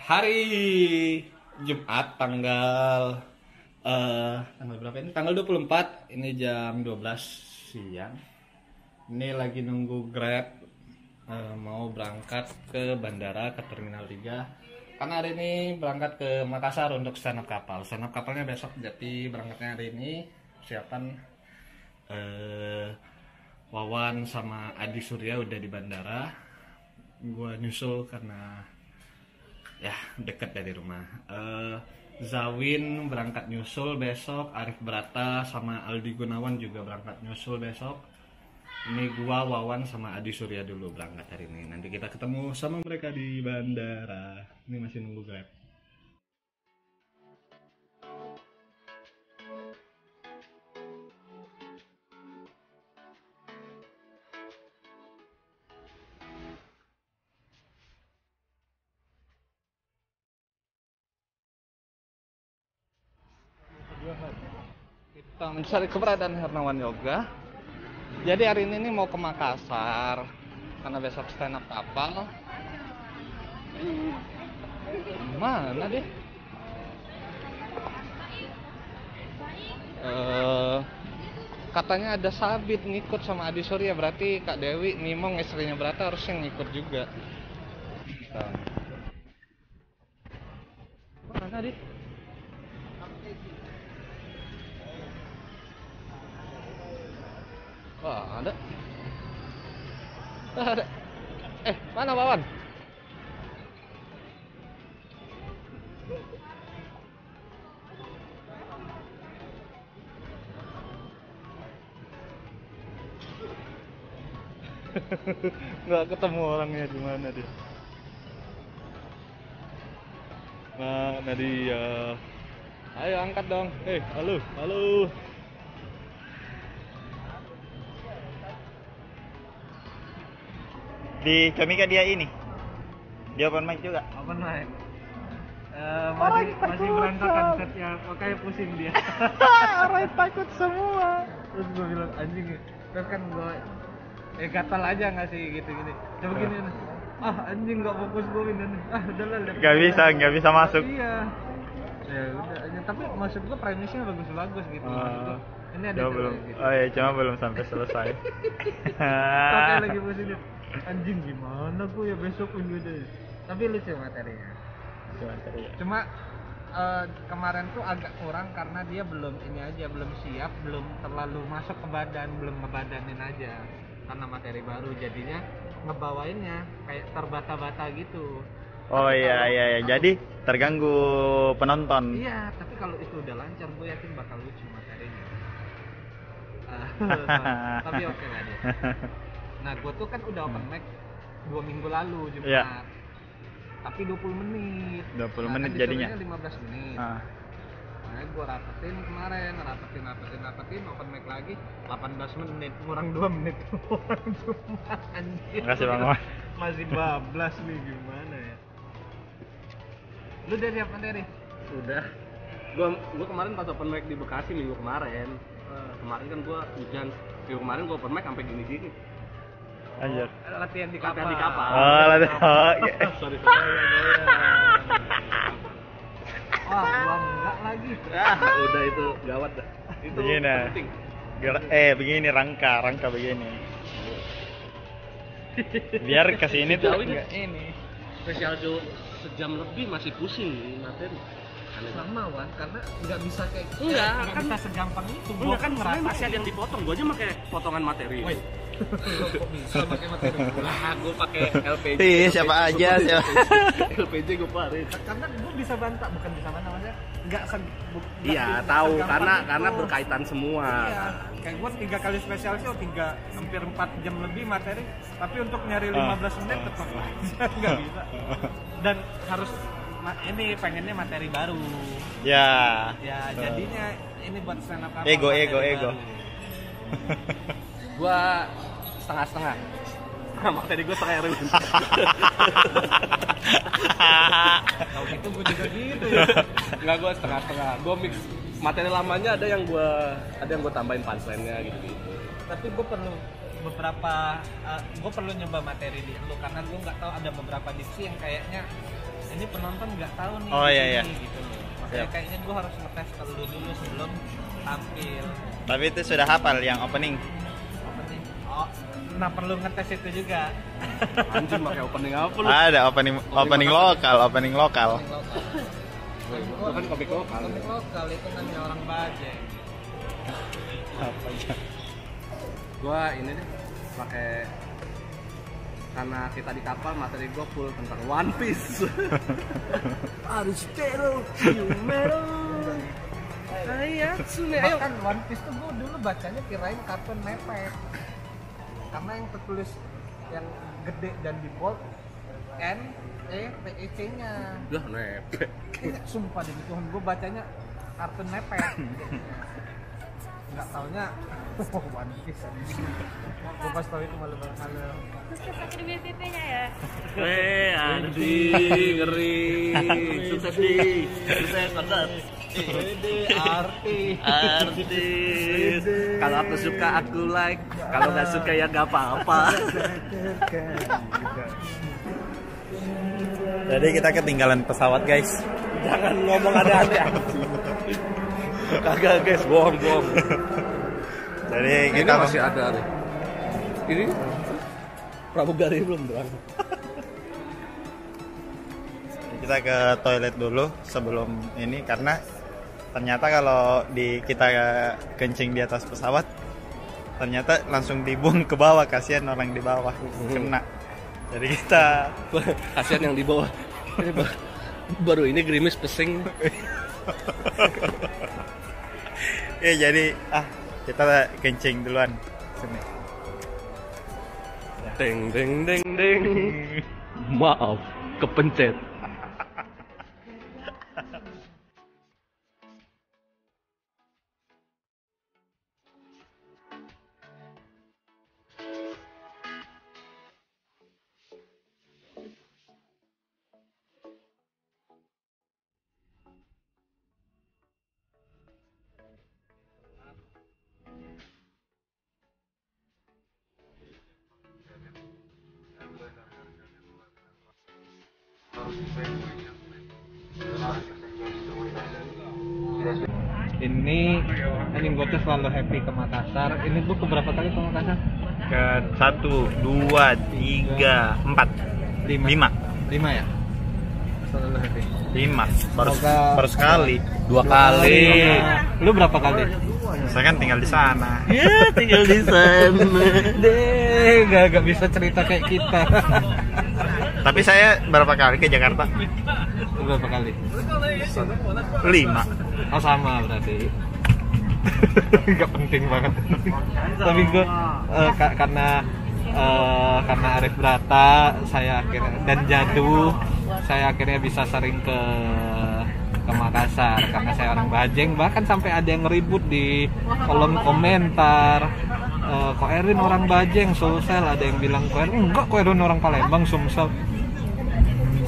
hari Jumat tanggal berapa ini? Tanggal 24, ini jam 12 siang. Ini lagi nunggu Grab mau berangkat ke bandara, ke Terminal 3. Karena hari ini berangkat ke Makassar untuk stand up kapal. Stand up kapalnya besok, jadi berangkatnya hari ini. Persiapan Wawan sama Adi Surya udah di bandara. Gua nyusul karena ya deket dari rumah. Zawin berangkat nyusul besok, Arif Brata sama Aldi Gunawan juga berangkat nyusul besok. Ini gua, Wawan sama Adi Surya dulu berangkat hari ini. Nanti kita ketemu sama mereka di bandara. Ini masih nunggu Grab. Kita mencari keberadaan Hernawan Yoga. Jadi hari ini mau ke Makassar karena besok stand up kapal. Mana deh? Katanya ada Sabit ngikut sama Adi Surya, berarti Kak Dewi Nimong istrinya Brata harusnya ngikut juga. Mana deh? Wah, ada. Ada. Mana Wawan? Nggak ketemu orangnya, di mana dia? Mana dia? Ayo angkat dong. Halo, halo. Di Kamika dia ini. Dia open mic juga. Open mic. Masih berantakan setnya, makanya pusing dia. Orang takut semua. Terus gue bilang anjing. Terus kan gue gatal aja nggak sih gitu-gitu. Coba gini. Anjing nggak fokus gue ini. Udahlah. Nggak bisa masuk. Iya. Ya udah aja. Tapi maksud gue premisnya bagus-bagus gitu. Maksud gue, ini ada belum. Gitu. Oh iya, cuma belum sampai selesai. Kayak lagi pusing dia. Anjing gimana gue ya besok minggu deh. Tapi lucu materinya. Cuma kemarin tuh agak kurang karena dia belum ini aja, belum siap, belum terlalu masuk ke badan, belum ngebadanin aja. Karena materi baru jadinya ngebawainnya kayak terbata-bata gitu. Oh iya. Jadi terganggu penonton. Iya, tapi kalau itu udah lancar gue yakin bakal lucu materinya. Tapi oke lah dia. Nah, gue tuh kan udah open mic 2 minggu lalu Jumat. Iya. Tapi 20 menit. 20 menit jadinya. 15 menit. Nah, gue rapetin kemarin, rapetin open mic lagi 18 menit, kurang 2 menit doang cuma anjir. Makasih Bang Wan. Masih bablas nih gimana ya. Lu udah siap materi? Udah. Gua kemarin pas open mic di Bekasi minggu kemarin. Kemarin kan gua hujan. Minggu kemarin gua open mic sampai gini-gini. Anjir. Latihan di kapal. Oh, latihan. Oh, okay. Sorry. Wah, gua enggak lagi. Udah itu gawat dah. Itu Begini. penting. Begini rangka begini. Biar kesini tuh Jauhin. enggak ini. Spesial Jo sejam lebih masih pusing materi. Sama Wan, karena nggak bisa kayak Enggak, nggak kan bisa segampang itu. Enggak kan sebenarnya masih ada yang dipotong. Gua aja pakai potongan materi. Woi. Kok bisa pakai materi? Lah, gua pakai LPG. Siapa aja. LPG gua pakai. Karena gue bisa bantah, bukan bisa bantah maksudnya nggak Iya, tahu karena berkaitan semua. Iya, kayak gue 3 kali spesial show, hampir 4 jam lebih materi, tapi untuk nyari 15 menit tetap aja nggak bisa. Dan harus ini pengennya materi baru. Ya. Ya, jadinya ini buat stand up kapal. Ego. Gua setengah-setengah. Materi gua setengah RW. Kalau gitu gue juga gitu ya. Enggak, gua setengah-setengah. Gua mix materi lamanya ada yang gua tambahin punchline-nya gitu-gitu. Tapi gue perlu gue perlu nyoba materi di lu karena gue nggak tahu ada beberapa diksi yang kayaknya ini penonton nggak tahu nih. Oh, di iya, sini, iya. gitu loh. Makanya Siap. kayaknya gue harus ngetes dulu sebelum tampil. Tapi itu sudah hafal yang opening. Opening. Oh, nah perlu ngetes itu juga. Anjing pakai opening apa lu? Ada opening lokal. Opening lokal. Lu kan komik lokal. Komik lokal itu namanya orang Bajeng. Apa ya? Gua ini deh pakai, karena kita di kapal materi gua full tentang One Piece. Aristero, Yumero. Ayo, Sune, ayo. Bahkan One Piece tuh gue dulu bacanya kirain kartun mepet. Karena yang tertulis yang gede dan di bold NEPEC-nya. Udah nepek. Sumpah demi Tuhan gue bacanya kartun mepet. Nggak taunya One Piece anjing. Gue pas tau itu malu-malu. Sukses pakai BPP-nya ya. Ardi, ngeri. Sukses di. Sukses konser. Artis. Kalau aku suka aku like. Kalau nggak suka ya nggak apa-apa. Jadi kita ketinggalan pesawat, guys. Jangan ngomong ada-ada. Kagak guys, bohong. Jadi Ini kita masih ada nih. Ini pramugari belum berangkat. kita ke toilet dulu sebelum ini, karena ternyata kalau kita kencing di atas pesawat ternyata langsung dibuang ke bawah, kasihan orang di bawah kena. Jadi kita Kasihan yang di bawah. Ini baru ini gerimis pesing. ya jadi kita kencing duluan sini. Deng. Maaf, kepencet. Ini anjing gue tuh selalu happy ke Makassar. Ini gue keberapa kali ke Makassar? Ke 1, 2, 3, 4, 5 5 ya? Selalu happy. 5 Semoga- baru sekali. 2 kali. Lu berapa kali? Saya kan tinggal di sana. Ya, tinggal di sana. Deh, gak bisa cerita kayak kita. Tapi saya berapa kali ke Jakarta? Lu berapa kali? 5. Oh sama berarti. Gak penting banget. Tapi gue karena Arif Brata saya akhirnya dan Jadu saya akhirnya bisa sering ke Makassar karena saya orang Bajeng. Bahkan sampai ada yang ribut di kolom komentar, kok Erin orang Bajeng, Sulsel. Ada yang bilang kok Erin enggak, kok Erin orang Palembang, Sumsel.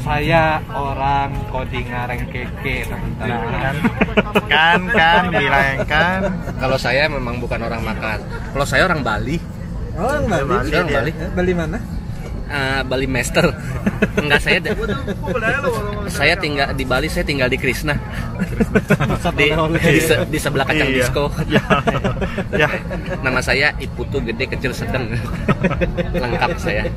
Saya orang Kodingareng Keke, teman-teman. Kan bilang kan. Kalau saya memang bukan orang Makassar. Kalau saya orang Bali. Oh, orang Bali. Saya orang Bali. Bali mana? Bali Master. Enggak, saya tinggal di Bali, saya tinggal di Krishna. Di sebelah kacang Iya. disco. Ya. Nama saya Iputu, gede, kecil, sedang. Lengkap saya.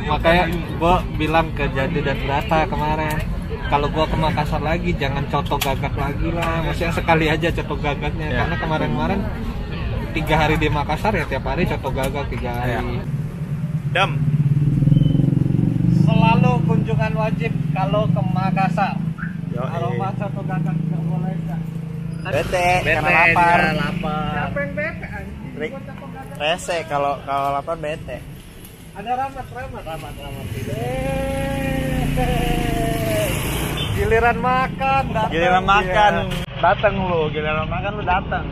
Makanya gue bilang ke Jadu dan Brata kemarin, kalau gue ke Makassar lagi jangan coto gagak lagi lah, maksudnya sekali aja coto gagaknya Ya. karena kemarin 3 hari di Makassar ya tiap hari coto gagak 3 hari. Dam. Selalu kunjungan wajib kalau ke Makassar. Yoi. Aroma coto gagak nggak boleh nggak. Bete, Bete, karena lapar. dia lapar. Siapa yang bete anjing? Rik. Gua coto gagak. Rese kalau lapar bete. Ada ramat. Giliran makan, datang Giliran dia. makan, datang lu. Giliran makan lu datang.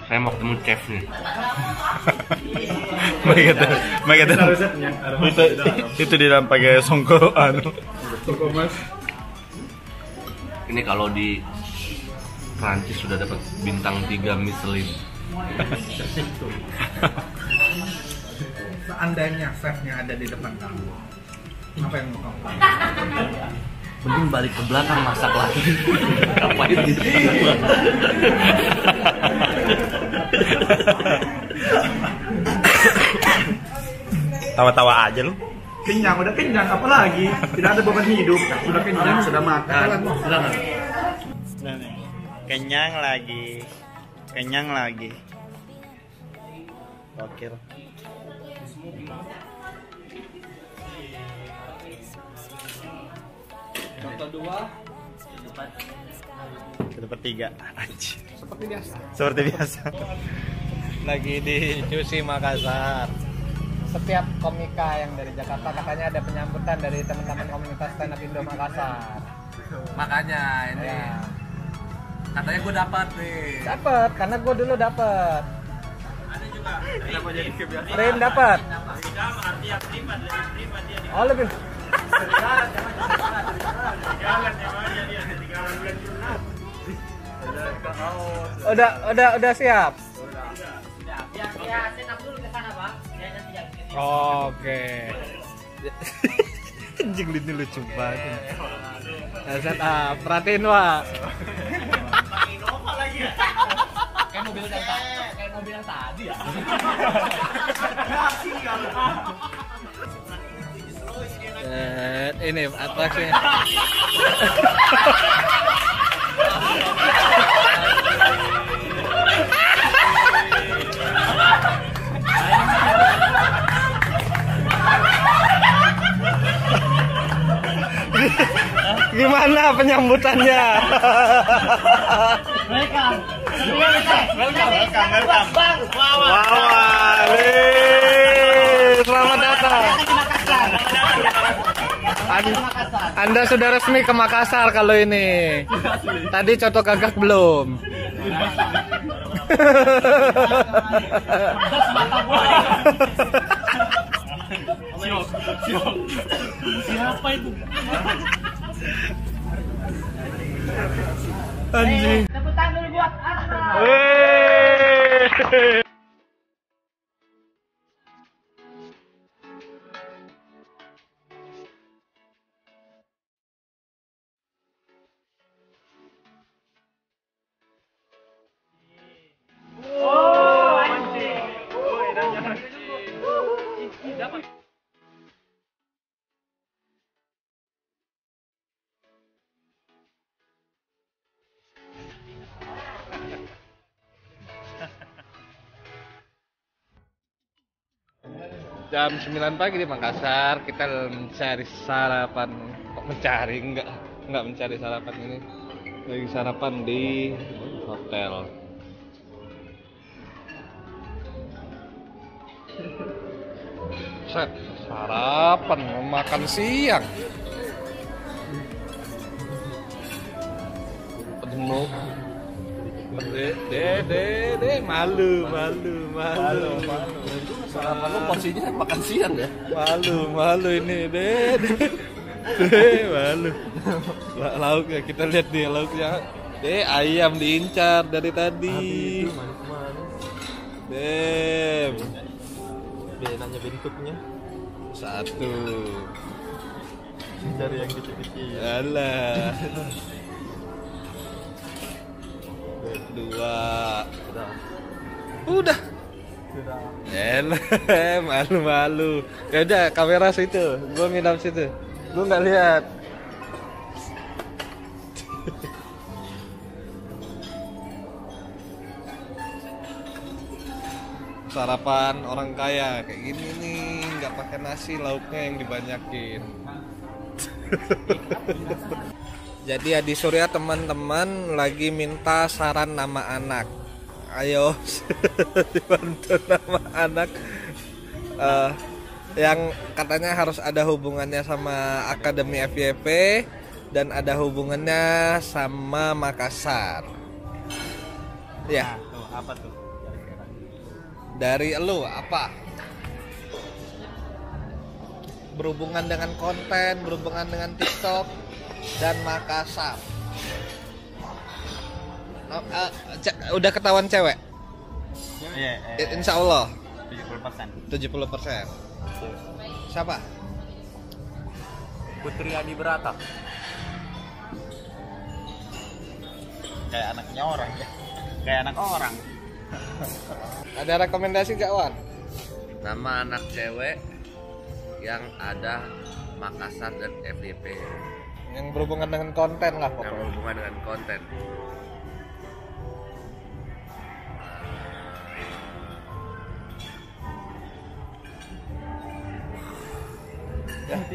Saya mau ketemu chef nih. Begitu. Itu di dalam pakai songko Mas. Ini kalau di Prancis sudah dapat bintang 3 Michelin. Seandainya chefnya ada di depan kamu, apa yang mau kamu? Mending balik ke belakang masak lagi. Ngapain di depan? Tawa-tawa aja lu. Kenyang, udah kenyang, apa lagi? Tidak ada beban hidup, sudah kenyang, sudah makan. Silakan. Kenyang lagi. Oke. Contoh 2. Kita 3. Anjir. Seperti biasa. Lagi di Cusi Makassar. Setiap komika yang dari Jakarta katanya ada penyambutan dari teman-teman komunitas stand up Indo Makassar. Makanya ini katanya gue dapat nih. Dapat, karena gue dulu dapat. Ada juga. Kenapa jadi kebiasaan? Rim dapat. Oh lebih. Udah siap. Ya, set up dulu ke sana, Pak. Ya, nanti jangan. Oke. Anjing ini lucu banget. Ya, set up. Perhatiin, Pak. Kayak mobil yang tadi ya. Ini atraksinya. Gimana penyambutannya? Welcome. Wow. Selamat datang. Anda sudah resmi ke Makassar kalau ini. Tadi Coto Gagak belum. Siapa itu? Anjing. Tepuk tangan dulu buat Asra. Jam 9 pagi di Makassar, kita mencari sarapan. Kok mencari? Enggak mencari sarapan ini. Lagi sarapan di hotel. Set, sarapan, mau makan siang. Penuh. Dede, malu. Sarapan lu porsinya makan siang ya? Malu ini, malu. Lauknya kita lihat nih lauknya. Ayam diincar dari tadi. Nanya bentuknya. 1. Dari yang kecil-kecil. Alah. 2. Udah. Malu. Ya udah, kamera situ. Gua nginap situ. Gua nggak lihat. Sarapan orang kaya kayak gini nih, nggak pakai nasi, lauknya yang dibanyakin. Jadi Adi Surya teman-teman lagi minta saran nama anak. Ayo dibantu nama anak yang katanya harus ada hubungannya sama Akademi FYP dan ada hubungannya sama Makassar. Ya. Tuh, apa tuh? dari elu apa? Berhubungan dengan konten, berhubungan dengan TikTok dan Makassar. Udah ketahuan cewek? Iya, Insya Allah 70%. 70%. Siapa? Putri Adi Berata. Kayak anaknya orang ya. Kayak anak orang. Ada rekomendasi gak, Wan? Nama anak cewek yang ada Makassar dan FYP Yang berhubungan dengan konten lah yang pokoknya. berhubungan dengan konten.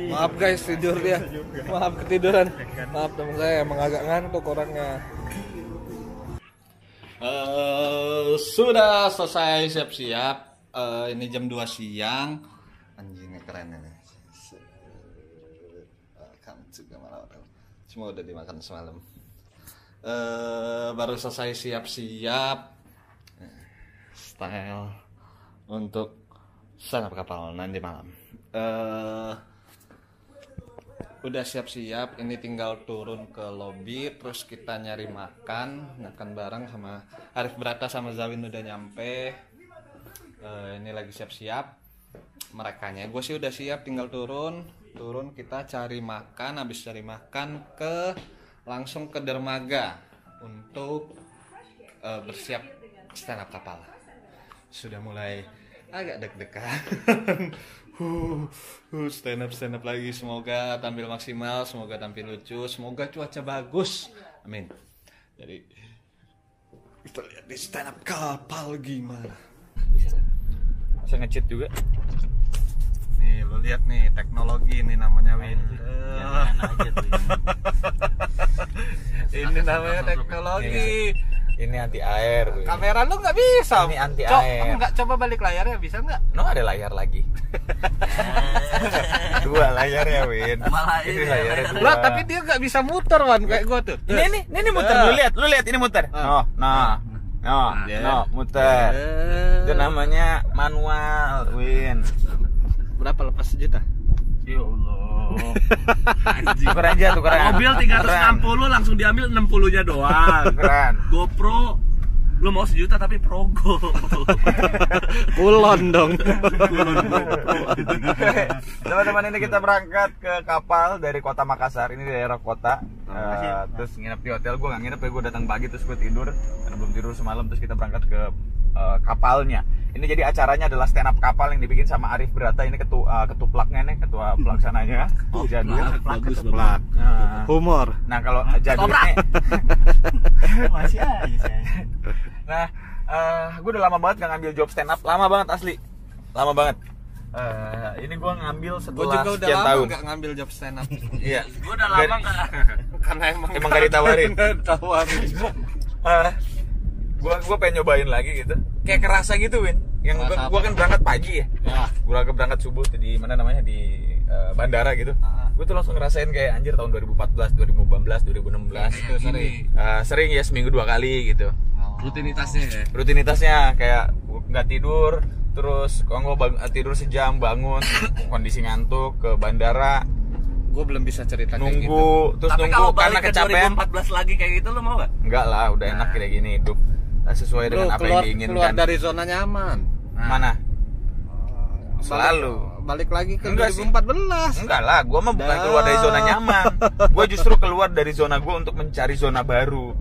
Maaf guys, tidur dia. Maaf ketiduran. Maaf teman saya emang agak ngantuk orangnya. Sudah selesai siap-siap. Ini jam 2 siang. Anjingnya keren ini. Welcome to Gamal Hotel. Semua udah dimakan semalam. Baru selesai siap-siap. Style untuk stand up kapal nanti malam. Udah siap-siap, ini tinggal turun ke lobby, terus kita nyari makan bareng sama Arif Brata sama Zawin udah nyampe. Ini lagi siap-siap, merekanya. Gue sih udah siap, tinggal turun kita cari makan, habis cari makan langsung ke dermaga untuk bersiap stand up kapal. Sudah mulai agak deg-degan. Stand up lagi, semoga tampil maksimal, semoga tampil lucu, semoga cuaca bagus, amin. Jadi kita lihat di stand up kapal gimana. Bisa nge-cheat juga. Nih lo lihat nih teknologi ini namanya Win. Ini namanya teknologi. Ini anti air. Kamera lu nggak bisa. Ini anti air. Kamu nggak coba balik layarnya, bisa nggak? No, ada layar lagi. 2 layar ya, Win. Malah Ini ini layarnya ya, 2. Lah tapi dia nggak bisa muter Wan kayak gua tuh. Ini muter. Lu lihat ini muter. Muter. Itu namanya manual, Win. Berapa lepas sejuta? Ya Allah. Tukeran. Mobil 360 langsung diambil 60-nya doang. Tukeran. GoPro lu mau 1 juta tapi Progo. Kulon dong. Teman-teman, ini kita berangkat ke kapal dari kota Makassar. Ini daerah kota. Terus nginep di hotel. Gue nggak nginep ya, gue datang pagi terus gue tidur karena belum tidur semalam. Terus kita berangkat ke kapalnya. Ini jadi acaranya adalah stand up kapal yang dibikin sama Arif Brata. Ini ketuplaknya nih, ketua pelaksananya. Jadul. Bagus. Humor. Nah kalau Jadul ini masih aja sih. Nah, gue udah lama banget gak ngambil job stand up, lama banget asli, lama banget. Ini gue ngambil Gue setelah juga udah sekian lama tahun. nggak ngambil job stand up. Iya. Gue udah lama nggak. Karena emang Gak ditawarin. Tawarin. Gue pengen nyobain lagi gitu. Kayak kerasa gitu, Win. Yang Kerasa gue kan berangkat pagi ya. Ya. Gue berangkat subuh tuh di mana namanya, di bandara gitu. Gue tuh langsung ngerasain kayak anjir tahun 2014, 2015, 2016. Itu sering. Sering ya, seminggu 2 kali gitu. Rutinitasnya ya. Rutinitasnya kayak nggak tidur, terus kalau nggak tidur sejam bangun, kondisi ngantuk, ke bandara Gue belum bisa cerita kayak gitu. nunggu, terus Tapi nunggu kalau karena balik ke kecapean. 2014 lagi kayak gitu lu mau gak? Enggak lah, udah enak kayak gini hidup sesuai Bro, dengan apa yang keluar diinginkan. dari zona nyaman. Mana? Selalu. Balik lagi ke Enggak sih. 2014. Enggak lah, gue mah bukan keluar dari zona nyaman. Gue justru keluar dari zona gue untuk mencari zona baru.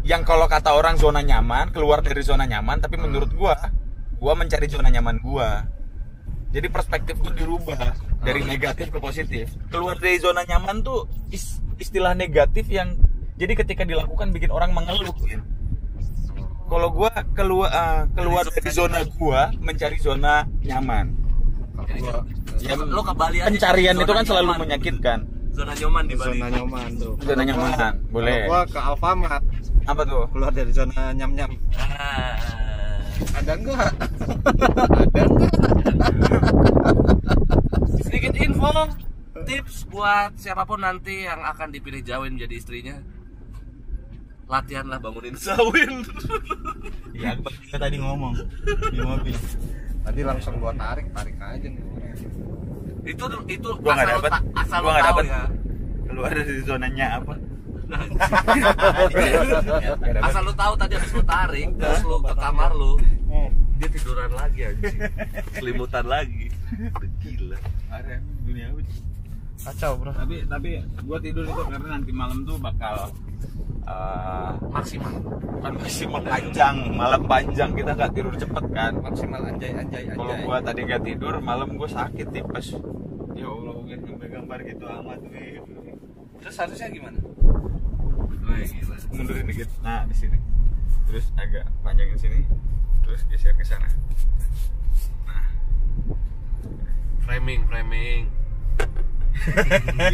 Yang kalau kata orang zona nyaman, keluar dari zona nyaman, tapi menurut gue mencari zona nyaman gue. Jadi perspektif gue dirubah dari negatif ke positif. Keluar dari zona nyaman tuh istilah negatif yang jadi ketika dilakukan bikin orang mengeluh. Kalau gue keluar dari zona gue mencari zona nyaman. Ya, lo ke Bali aja. Pencarian zona itu kan selalu nyaman. menyakitkan. Zona nyaman di Bali. Zona nyaman tuh. Zona nyaman, boleh. Kalau gua ke Alfamart, Apa tuh? keluar dari zona nyam-nyam. Ada enggak? Sedikit info, tips buat siapapun nanti yang akan dipilih Zawin menjadi istrinya. latihan lah bangunin Zawin. Ya, kita tadi ngomong di mobil. Tadi langsung gua tarik aja nih orang. Itu Gua nggak dapet, asal gua lo nggak tahu dapet. ya. Keluar dari zonanya apa? Asal lu tahu tadi habis lu tarik, terus lu ke kamar lu, dia tiduran lagi anjing. Selimutan lagi. Udah gila. Ada dunia kacau bro. Tapi gua tidur itu karena nanti malam tuh bakal Maksimal. bukan maksimal malam panjang kita nggak tidur cepet kan. Maksimal anjay. Kalau gua tadi nggak tidur malam gua sakit tipes. Ya Allah, mungkin gambar gitu amat weh. Terus harusnya gimana? Gila. Mundurin dikit. Nah di sini. Terus agak panjangin sini. Terus geser ke sana. Framing.